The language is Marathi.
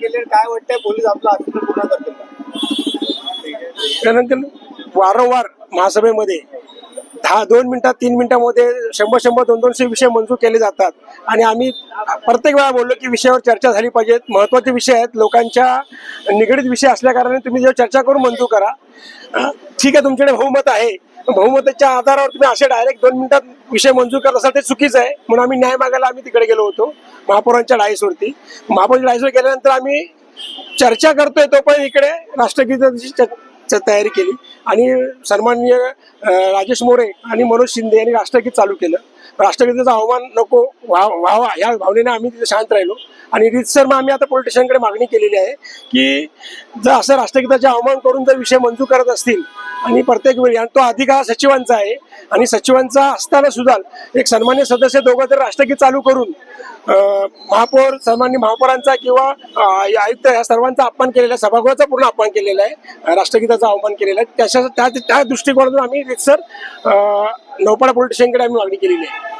केले, काय वाटतंय पोलीस आपलं आदेश पूर्ण करतील का? त्यानंतर वारंवार महासभेमध्ये 2 मिनिटात 3 मिनिटांमध्ये 100-200 विषय मंजूर केले जातात आणि आम्ही प्रत्येक वेळा बोललो की विषयावर चर्चा झाली पाहिजे. महत्त्वाचे विषय आहेत, लोकांच्या निगडीत विषय असल्या कारणाने तुम्ही जेव्हा चर्चा करून मंजूर करा. ठीक आहे, तुमच्याकडे बहुमत आहे, बहुमताच्या आधारावर तुम्ही असे डायरेक्ट 2 मिनिटात विषय मंजूर करत असाल ते चुकीचं आहे. म्हणून आम्ही न्याय मागायला तिकडे गेलो होतो महापौरांच्या डायसवरती. महापौरांच्या डायसवर गेल्यानंतर आम्ही चर्चा करतोय तोपर्यंत इकडे राष्ट्रगीताची तयारी केली आणि सन्माननीय राजेश मोरे आणि मनोज शिंदे यांनी राष्ट्रगीत चालू केलं. राष्ट्रगीताचा अवमान नको व्हावा या भावनेने आम्ही तिथे शांत राहिलो आणि रीतसर मग आम्ही आता पोलीस स्टेशनकडे मागणी केलेली आहे की जर असं राष्ट्रगीताचे अवमान करून जर विषय मंजूर करत असतील आणि प्रत्येक वेळी, आणि तो अधिकार सचिवांचा आहे आणि सचिवांचा असताना सुद्धा एक सन्मान्य सदस्य दोघं तर राष्ट्रगीत चालू करून महापौर, सन्मान्य महापौरांचा किंवा आयुक्त या सर्वांचा अपमान केलेला आहे, सभागृहाचा पूर्ण अपमान केलेला आहे, राष्ट्रगीताचा अवमान केलेला आहे. त्या दृष्टिकोनातून आम्ही रीतसर नौपाडा पोलीस स्टेशनकडे आम्ही मागणी केलेली आहे.